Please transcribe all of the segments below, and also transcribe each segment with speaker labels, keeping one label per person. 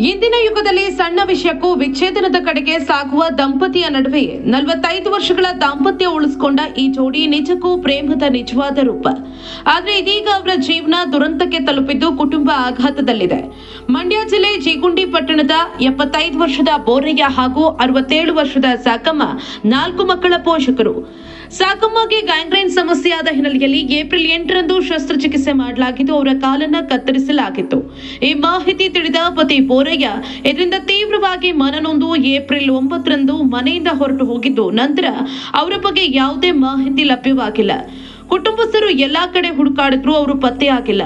Speaker 1: ಇಂದಿನ ಯುಗದಲ್ಲಿ ಸಣ್ಣ ವಿಷಯಕ್ಕೂ ವಿಚ್ಛೇದನದ ಕಡೆಗೆ ಸಾಗುವ ದಂಪತಿಯ ನಡುವೆ 45 ವರ್ಷಗಳ ದಾಂಪತ್ಯ ಉಳಿಸಿಕೊಂಡ ಈ ಜೋಡಿ ನಿಜಕ್ಕೂ ಪ್ರೇಮದ ನಿಜವಾದ ರೂಪ. ಆದರೆ ಇದೀಗ ಅವರ ಜೀವನ ದುರಂತಕ್ಕೆ ತಲುಪಿದ್ದು ಕುಟುಂಬ ಆಘಾತದಲ್ಲಿದೆ. ಮಂಡ್ಯ ಜಿಲ್ಲೆ ಜೀಗುಂಡಿ ಪಟ್ಟಣದ 75 ವರ್ಷದ ಬೋರಯ್ಯ ಹಾಗೂ 67 ವರ್ಷದ ಸಾಕಮ್ಮ 4 ಮಕ್ಕಳ ಪೋಷಕರು. ಸಾಕಮ್ಮಗೆ ಗ್ಯಾಂಗ್ರೈನ್ ಸಮಸ್ಯೆಯಾದ ಹಿನ್ನೆಲೆಯಲ್ಲಿ ಏಪ್ರಿಲ್ 8ರಂದು ಶಸ್ತ್ರಚಿಕಿತ್ಸೆ ಮಾಡಲಾಗಿದ್ದು ಅವರ ಕಾಲನ್ನ ಕತ್ತರಿಸಲಾಗಿತ್ತು. ಈ ಮಾಹಿತಿ ತಿಳಿದ ಪತಿ ಬೋರಯ್ಯ ಇದರಿಂದ ತೀವ್ರವಾಗಿ ಮನನೊಂದು ಏಪ್ರಿಲ್ 9ರಂದು ಮನೆಯಿಂದ ಹೊರಟು ಹೋಗಿದ್ದು ನಂತರ ಅವರ ಬಗ್ಗೆ ಯಾವುದೇ ಮಾಹಿತಿ ಲಭ್ಯವಾಗಿಲ್ಲ. ಕುಟುಂಬಸ್ಥರು ಎಲ್ಲಾ ಕಡೆ ಹುಡುಕಾಡಿದ್ರು ಅವರು ಪತ್ತೆಯಾಗಿಲ್ಲ.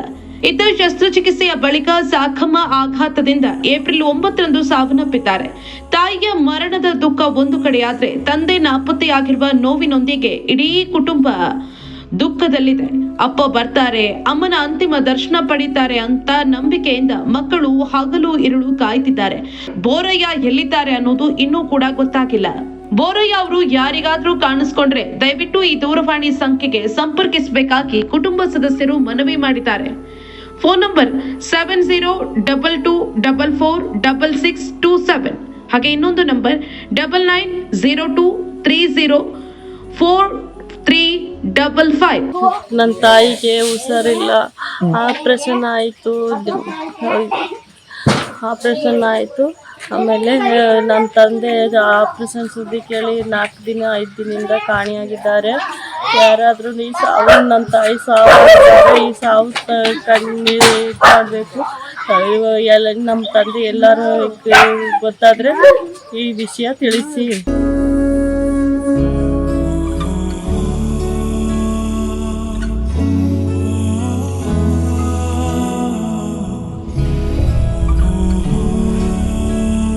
Speaker 1: ಇತ್ತ ಶಸ್ತ್ರಚಿಕಿತ್ಸೆಯ ಬಳಿಕ ಸಾಕಮ್ಮ ಆಘಾತದಿಂದ ಏಪ್ರಿಲ್ 9ರಂದು ಸಾವನ್ನಪ್ಪಿದ್ದಾರೆ. ತಾಯಿಯ ಮರಣದ ದುಃಖ ಒಂದು ಕಡೆಯಾದ್ರೆ ತಂದೆ ನಾಪತ್ತೆಯಾಗಿರುವ ನೋವಿನೊಂದಿಗೆ ಇಡೀ ಕುಟುಂಬ ದುಃಖದಲ್ಲಿದೆ. ಅಪ್ಪ ಬರ್ತಾರೆ, ಅಮ್ಮನ ಅಂತಿಮ ದರ್ಶನ ಪಡಿತಾರೆ ಅಂತ ನಂಬಿಕೆಯಿಂದ ಮಕ್ಕಳು ಹಗಲು ಇರುಳು ಕಾಯ್ತಿದ್ದಾರೆ. ಬೋರಯ್ಯ ಎಲ್ಲಿದ್ದಾರೆ ಅನ್ನೋದು ಇನ್ನೂ ಕೂಡ ಗೊತ್ತಾಗಿಲ್ಲ. ಬೋರಯ್ಯ ಅವರು ಯಾರಿಗಾದ್ರೂ ಕಾಣಿಸ್ಕೊಂಡ್ರೆ ದಯವಿಟ್ಟು ಈ ದೂರವಾಣಿ ಸಂಖ್ಯೆಗೆ ಸಂಪರ್ಕಿಸಬೇಕಾಗಿ ಕುಟುಂಬ ಸದಸ್ಯರು ಮನವಿ ಮಾಡಿದ್ದಾರೆ. ಫೋನ್ ನಂಬರ್ 7022446627 ಹಾಗೆ ಇನ್ನೊಂದು ನಂಬರ್ 9902304355.
Speaker 2: ನನ್ನ ತಾಯಿಗೆ ಹುಷಾರಿಲ್ಲ, ಆಪ್ರೇಷನ್ ಆಯಿತು. ಆಮೇಲೆ ನನ್ನ ತಂದೆ ಆಪ್ರೇಷನ್ ಸುದ್ದಿ ಕೇಳಿ 4 ದಿನ 5 ದಿನದಿಂದ ಕಾಣೆಯಾಗಿದ್ದಾರೆ. ಯಾರಾದರೂ ಈ ಸಾವು, ನನ್ನ ತಾಯಿ ಸಾವು, ಈ ಸಾವು ಕಣ್ಣೀರು ಮಾಡಬೇಕು. ಎಲ್ಲ ನಮ್ಮ ತಂದೆ ಎಲ್ಲರೂ ಗೊತ್ತಾದರೆ ಈ ವಿಷಯ ತಿಳಿಸಿ.